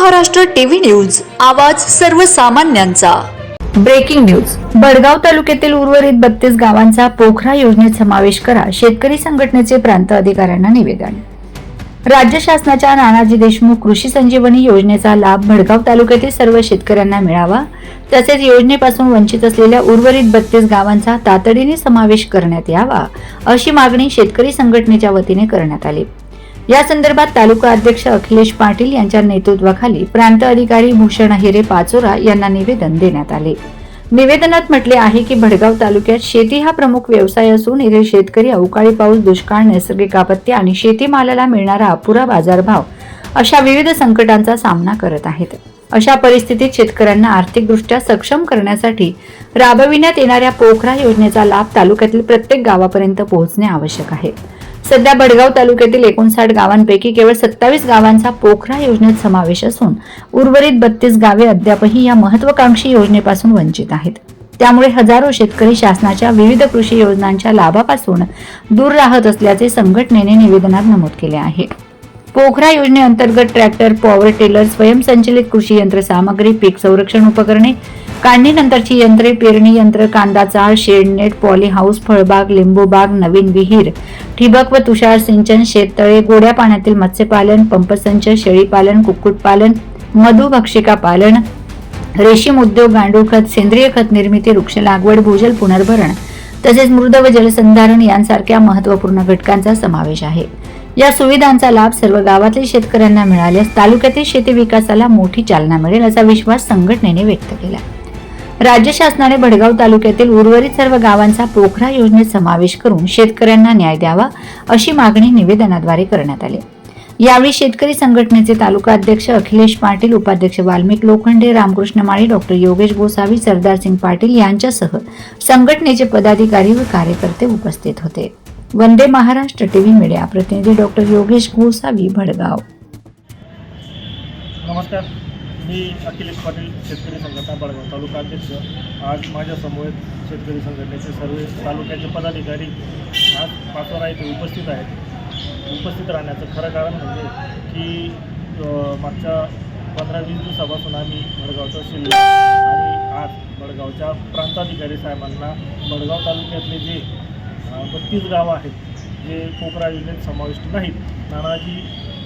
Maharashtra TV news, आवाज सर्वसामान्यांचा। Breaking news. Badgaon तालुक्यातील उर्वरित 32 गावांचा पोखरा योजनेत समावेश करा, शेतकरी संघटनेचे प्रांत अधिकाऱ्यांना निवेदन। राज्य शासनाच्या नानाजी देशमुख कृषी संजीवनी योजनेचा लाभ भडगाव तालुक्यातील सर्व शेतकऱ्यांना मिळावा, तसेच योजनेपासून वंचित असलेल्या उर्वरित 32 गावांचा तातडीने समावेश करण्यात यावा, अशी मागणी शेतकरी संघटनेच्या वतीने करण्यात आली। या संदर्भात तालुका अध्यक्ष अखिलेश पाटील यांच्या नेतृत्वाखाली प्रांत अधिकारी भूषण हिरे पाचोरा यांना निवेदन देण्यात आले। निवेदनात म्हटले आहे की भडगाव तालुक्यात शेती हा प्रमुख व्यवसाय असून येथील शेतकरी अवकाळी पाऊस, दुष्काळ, नैसर्गिक आपत्ती आणि शेतीमालाला मिळणारा अपुरा बाजारभाव अशा विविध संकटांचा सामना करत आहेत। अशा परिस्थितीत शेतकऱ्यांना आर्थिकदृष्ट्या सक्षम करण्यासाठी राबविण्यात येणाऱ्या पोखरा योजनेचा लाभ तालुक्यातील प्रत्येक गावापर्यंत पोहोचणे आवश्यक आहे। सध्या बडगाव तालुक्यातील 59 गावांपैकी केवळ 27 गावांचा पोखरा योजनेत समावेश असून उर्वरित 32 गावे अद्यापही या महत्त्वाकांक्षी योजनेपासून वंचित आहेत। त्यामुळे हजारो शेतकरी शासनाच्या विविध कृषी योजनांच्या लाभापासून दूर राहत असल्याचे संघटनेने निवेदनात नमूद केले आहे। पोखरा योजनेअंतर्गत ट्रॅक्टर, पॉवर टेलर, स्वयंसंचलित कृषी यंत्रसामग्री, पीक संरक्षण उपकरणे, काढणीनंतरची यंत्रे, पेरणी यंत्र, कांदा चाळ, शेड नेट, पॉली हाऊस, फळबाग, लिंबू बाग, नवीन विहीर, ठिबक व तुषार सिंचन, शेततळे, गोड्या पाण्यातील मत्स्यपालन, पंपसंच, शेळीपालन, कुक्कुटपालन, मधुभक्षिका पालन, रेशीम उद्योग, गांडूळ खत, सेंद्रिय खत निर्मिती, वृक्ष लागवड, भूजल पुनर्भरण तसेच मृद व जलसंधारण यांसारख्या महत्त्वपूर्ण घटकांचा समावेश आहे। या सुविधांचा लाभ सर्व गावातील शेतकऱ्यांना मिळाल्यास तालुक्यातील शेती विकासाला मोठी चालना मिळेल, असा विश्वास संघटनेने व्यक्त केला। राज्य शासनाने भडगाव तालुक्यातील उर्वरित सर्व गावांचा पोखरा योजनेत समावेश करून शेतकऱ्यांना न्याय द्यावा, अशी मागणी निवेदनाद्वारे करण्यात आली। यावेळी शेतकरी संघटनेचे तालुका अध्यक्ष अखिलेश पाटील, उपाध्यक्ष वाल्मिक लोखंडे, रामकृष्ण माळी, डॉक्टर योगेश गोसावी, सरदार सिंग पाटील यांच्यासह संघटनेचे पदाधिकारी व कार्यकर्ते उपस्थित होते। वंदे महाराष्ट्र टीव्ही मीडिया प्रतिनिधी डॉक्टर योगेश गोसावी, भडगाव। नमस्कार, मी अखिलेश पाटील, शेतकरी संघटना बडगाव तालुका अध्यक्ष। आज माझ्यासमोर शेतकरी संघटनेचे सर्व तालुक्याचे पदाधिकारी आज पाचोरा येथे उपस्थित आहेत। उपस्थित राहण्याचं खरं कारण म्हणजे की मागच्या 15-20 दिवसापासून आम्ही भडगाव तहसील आणि आज भडगावच्या प्रांताधिकारी साहेबांना भडगाव तालुक्यातले जे 32 गावं आहेत जे पोखरा योजनेत समाविष्ट नाहीत, नानाजी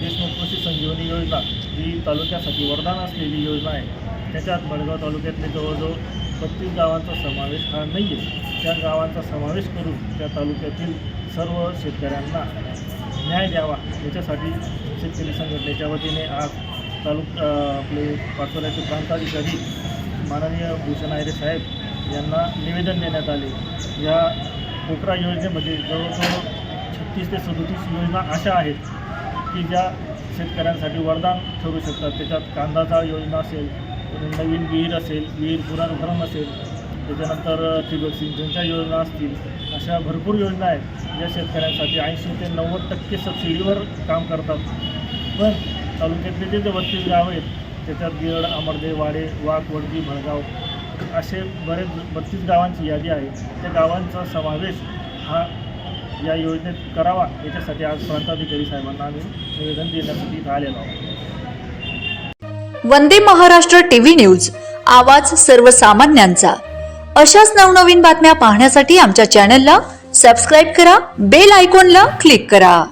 देशमुख कृषी संजीवनी योजना जी तालुक्यासाठी वरदान असलेली योजना आहे, त्याच्यात भडगाव तालुक्यातले जवळजवळ 32 गावांचा समावेश हा नाही आहे। त्या गावांचा समावेश करून त्या तालुक्यातील सर्व शेतकऱ्यांना न्याय द्यावा, याच्यासाठी शेतकरी संघटनेच्या वतीने आज आपले पाचोऱ्याचे प्रांताधिकारी माननीय भूषण हिरे साहेब यांना निवेदन देण्यात आले। या पोखरा योजनेमध्ये जवळजवळ 36 ते 37 योजना अशा आहेत की ज्या शेतकऱ्यांसाठी वरदान ठरू शकतात। त्याच्यात कांदा चाळ योजना असेल, नवीन विहीर असेल, विहीर पुनर्भरण असेल, त्याच्यानंतर ठिबक सिंचनच्या योजना असतील, अशा भरपूर योजना आहेत ज्या शेतकऱ्यांसाठी 80 ते 90% सबसिडीवर काम करतात। पण तालुक्यातले जे 32 गाव आहेत त्याच्यात गिरड, अमरदे, वाडे, वाघ, वडगी, भडगाव असे बरेच 32 गावांची यादी आहे। त्या गावांचा समावेश हा या योजनेत करावा, याच्यासाठी आज प्रांताधिकारी साहेबांना आम्ही निवेदन देण्यासाठी इथं आलेलो आहोत। वंदे महाराष्ट्र टीव्ही न्यूज, आवाज सर्वसामान्यांचा। अशाच नवनवीन बातम्या पाहण्यासाठी आमच्या चॅनलला सबस्क्राईब करा, बेल आयकॉनला क्लिक करा।